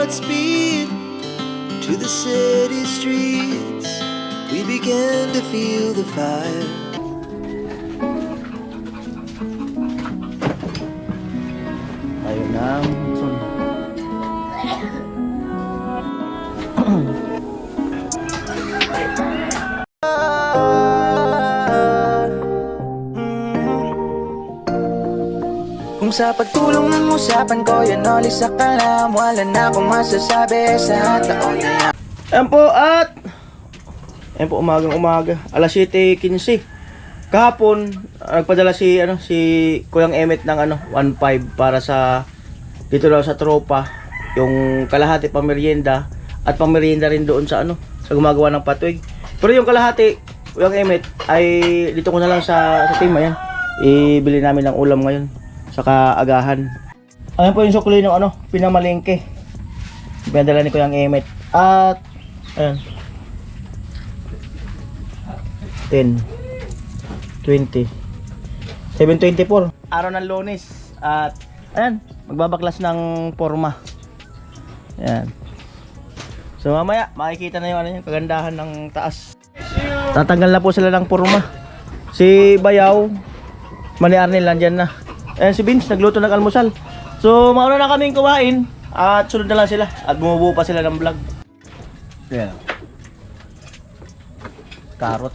Godspeed to the city streets. We began to feel the fire. Ayun na. Kung sa pagtulong ng usapan ko, yan ulit sa kalam. Wala na akong masasabi sa taon na yan. Ayan po at ayan po, umaga alas 7:15. Kahapon nagpadala si Kuyang Emmet ng 1.5 para sa dito daw sa tropa, yung kalahati pamerienda at pamerienda rin doon sa sa gumagawa ng patwig. Pero yung kalahati, Kuyang Emmet, ay dito ko na lang sa team. Ayan, ibili namin ng ulam ngayon saka agahan. Ayan po yung sukli ng pinamalingke, pinadala ni Kuyang Emmet. At ayan, 10, 20, 724 araw ng Lunes. At ayan, magbabaklas ng forma. Ayan, so mamaya makikita na yung yung kagandahan ng taas. Tatanggal na po sila ng forma. Si Bayaw, Mani Arnel nandyan na. Ayan, si Vince nagluto ng almusal. So mauna na kaming kumain at sunod na lang sila at bumubuo pa sila ng vlog. Ayan, karot.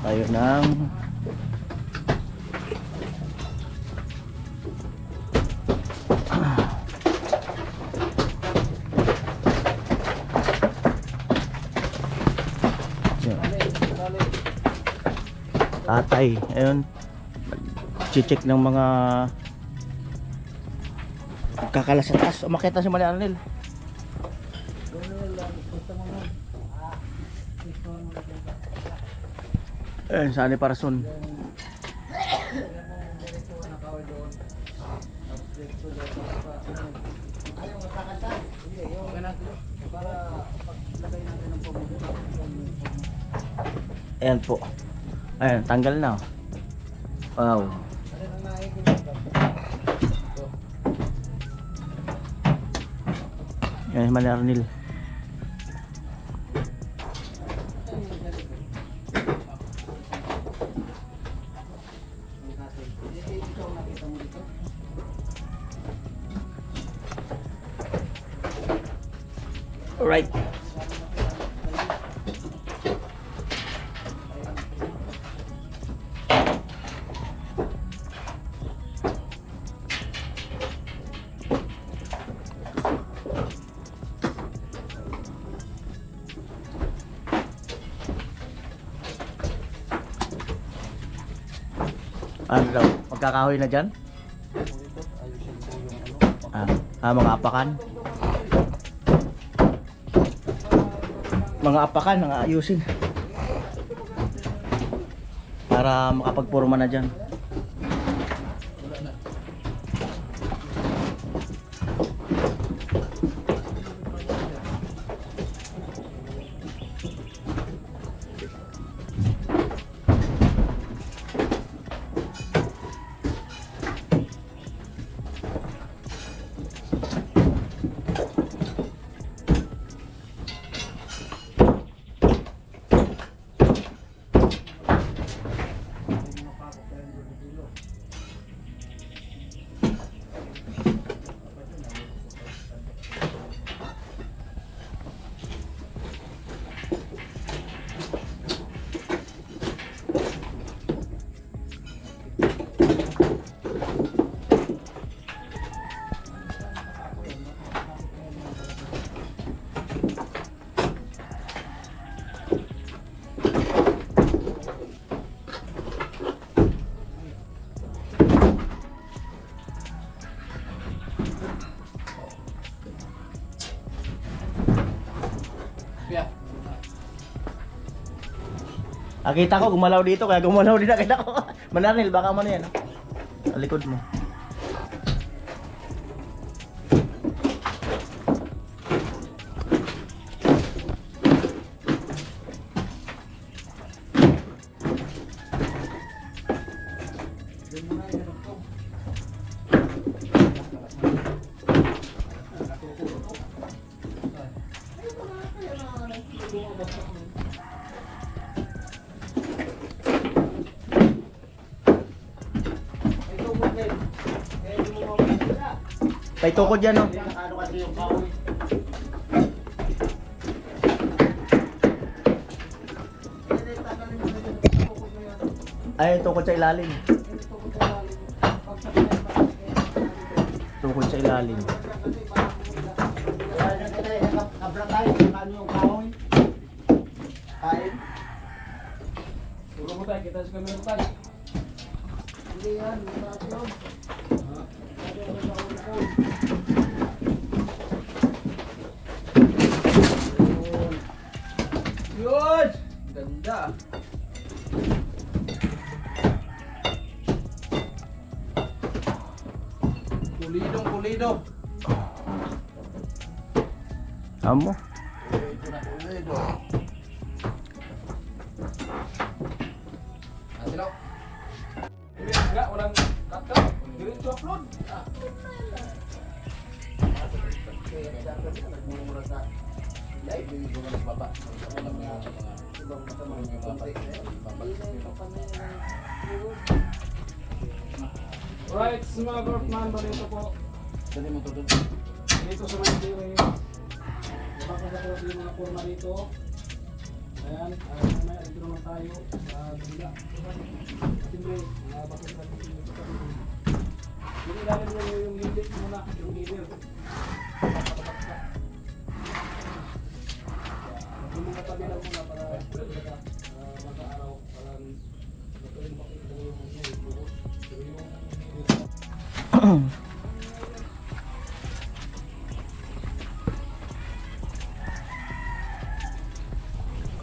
Tayo ng tatay. Ayun, check ng mga kakalas sa taas. Umakita si Mani Arnel. Ayun, saan ni Parason. Ayan po. Ayan, tanggal na. Wow. Ayan, Mani Arnel. Alright. Ano daw? Magkakahoy na dyan? Mga apakan. Mga apakan ang ayusin para makapagpurma na dyan. Nakita ko gumalaw dito kaya gumalaw din nakita ko. Manarnil, baka mo na yan. Sa likod mo. May tukod yan, no? Ano kasi yung kahoy? Ay, tukod sa ilalim. Tukod sa ilalim. Kabra tayo, ano yung kahoy? Kain? Puro mo tayo, kita sa camera mo tayo. Hindi yan, yun. Yun! Ganda. Pulidong pulido. Amo. Pulido na pulido. Silo. Enggak, walang cut. Diretso upload. Nagmumura sa live, yung mga nagbaba. Ibang masama yung babalik. Right, sa mga Gortman, balito po. Dali mo to doon. Dito sa mga tiring. Napakasakot yung mga forma dito. Ayan, mamaya dito naman tayo sa dula. Siyempre, mga bakit natin dito sa dula. Yung ilalim nyo yung lilit muna, yung lilit. Yung mga tabi lang muna para mag-aaraw, para matuloy makikita yung buhos. Pero yung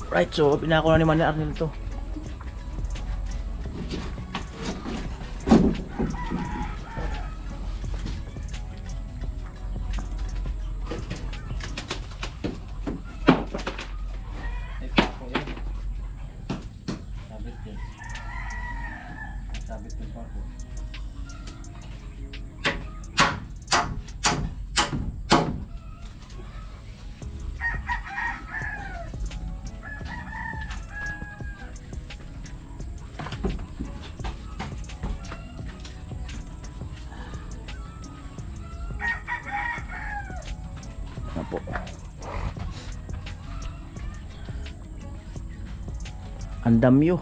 Right, so pinako na ni Manny Arnel to. Sabit din. Sabit din pa ako. Ano po? Ang damyo.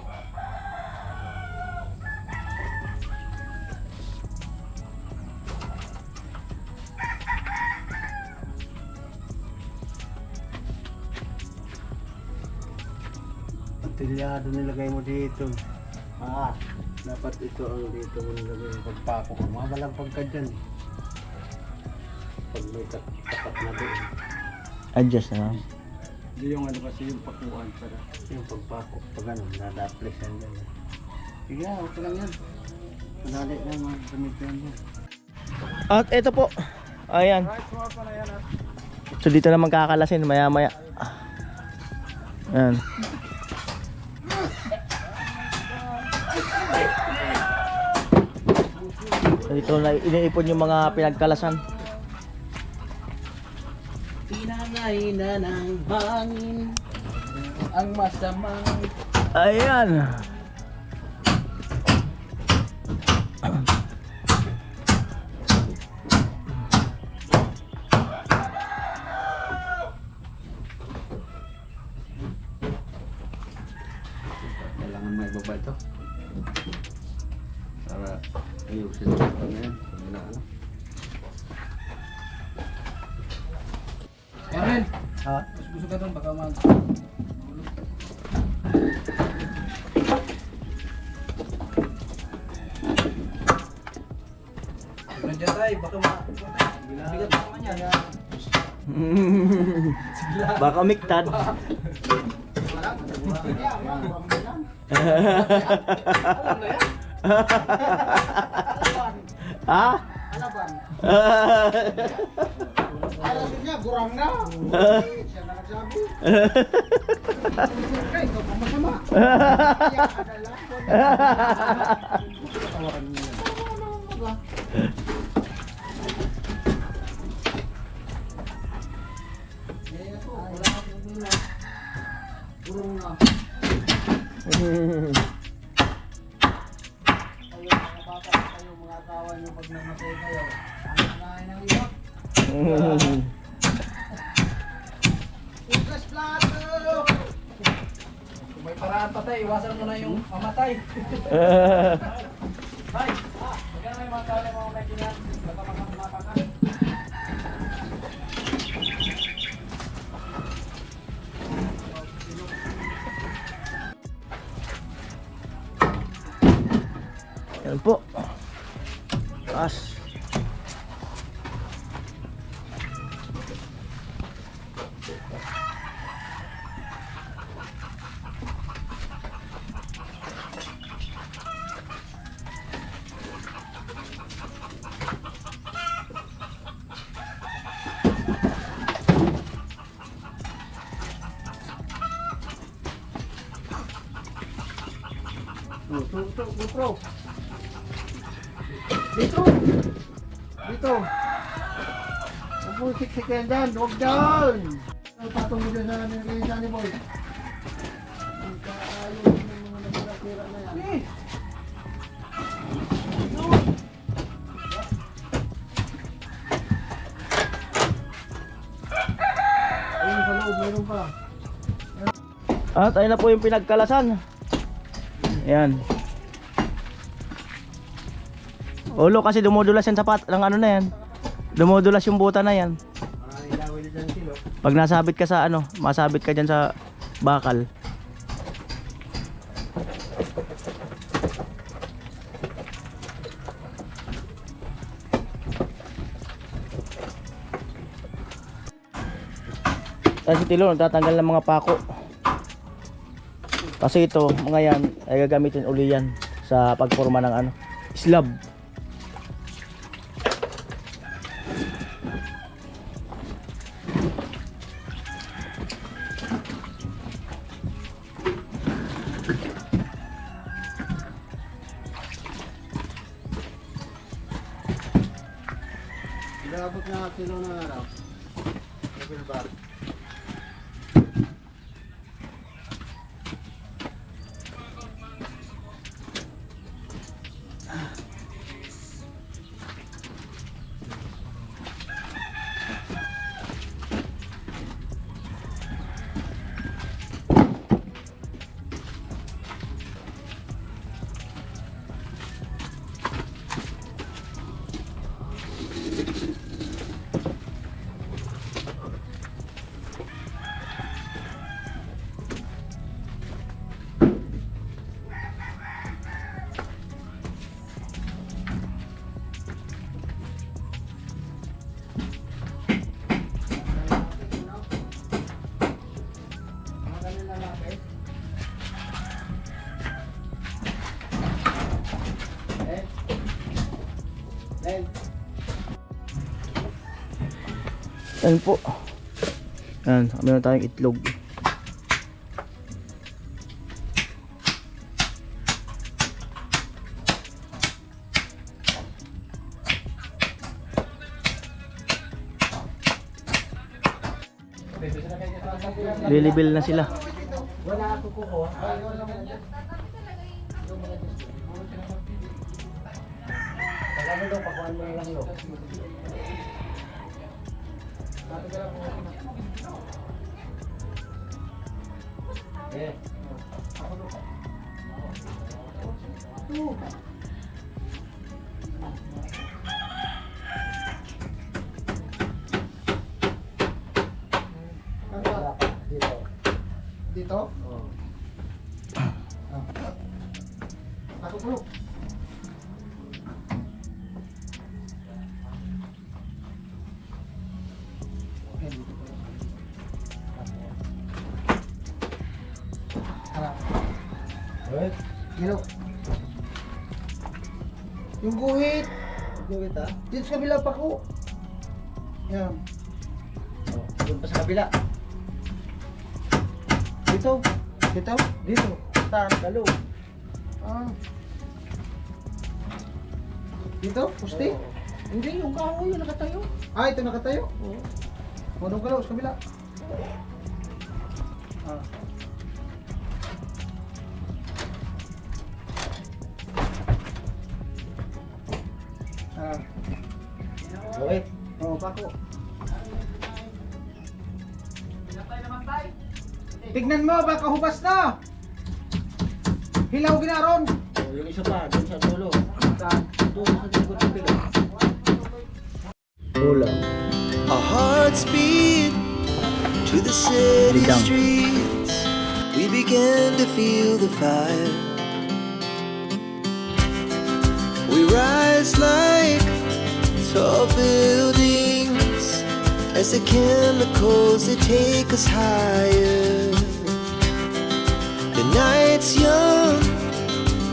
Tilyado nilagay mo dito. Dapat ito ang dito mo nilagay yung pagpako. Mamalang ka dyan. Pag may tapat na doon. Adjust na lang. Hindi yung ano kasi yung pakuan para yung pagpako. Pag ano, nada-flex yan dyan. Sige, okay lang yan. Madali lang mga gamit yan dyan. At ito po. Ayan. right, so pa na yan at So dito naman kakalasin maya maya. Ayan. Dito na iniipon yung mga pinagkalasan. Pinangay na ng hangin ang masamang Ayan. kailangan may baba ito para ayusin ito na yan na ano. Karen, Ha? gusto ka doon baka mag nandiyan tayo, baka bigat naman yan. Baka miktad. Ha? Alaban. Alaban niya, gurang na. Siya na nagsabi. Siyempre, ikaw pa masama. Kaya adala ko. Tawakan mo yan. Wala ka problema. Urong na. Kayo mga bata, kayo mga asawa nyo pag namatay kayo. Ano na ng iyak? Ugas plato! Kung may paraan pa tayo, iwasan mo na yung mamatay. Hay! Magkano may mga tao na mga kaibigan? Baka makakamapakan. Yan po. Taas. GoPro. Dito. Dito. Huwag mo siksikin dyan. Huwag dyan. Patong mo dyan sa nilisa ni Boy. Ayaw yung mga nagkakira na yan. Ayun sa loob, mayroon pa. At ayun na po yung pinagkalasan. Yan. Ulo kasi dumudulas yan sa ng ano na yan. Dumudulas yung buta na yan. Pag nasabit ka sa ano, masabit ka dyan sa bakal. Kasi si Tilo nagtatanggal ng mga pako. Kasi ito, mga yan ay gagamitin uli yan sa pagporma ng ano, slab. Inabot na kilo na araw. Level bar. Ayan po. Ayan, meron tayong itlog. Lilibil na sila. Wala ako kukuha. Pag ano daw, pakuhan mo lang yun. Eh. Dito. Dito? Oo. Ako bro. Gino. Yung guhit. Guhit ah? Dito sa kabila pa ko. Yan. Oh, doon pa sa kabila. Dito. Dito. Dito. Saan? Kalo. Ah. Dito? Pusti? Hindi, yung kahoy yung nakatayo. Ah, ito nakatayo? Oo. O, doon ka lang, sa kabila. Ah. Ah. Okay. Oo, pako. Tignan mo, baka hubas na. Hilaw ginaron. Oh, yung isa pa, dun sa dulo. Saan? Doon sa likod ng pila. Kulang. Our hearts beat to the city Down. streets. We began to feel the fire. We rise like tall buildings as the chemicals they take us higher. The night's young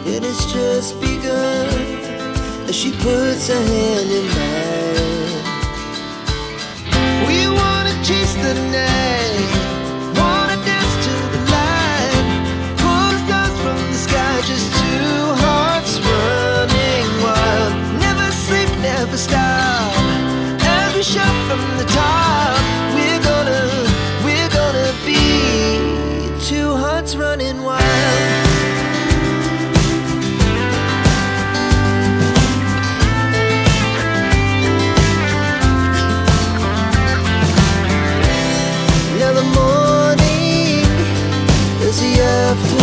and it's just begun as she puts her hand in mine. We wanna chase the night, wanna dance to the light, pull the stars from the sky, just two hearts running wild. Never sleep, never stop, as we shout from the top. We're gonna be two hearts running wild. Now the morning is the afternoon.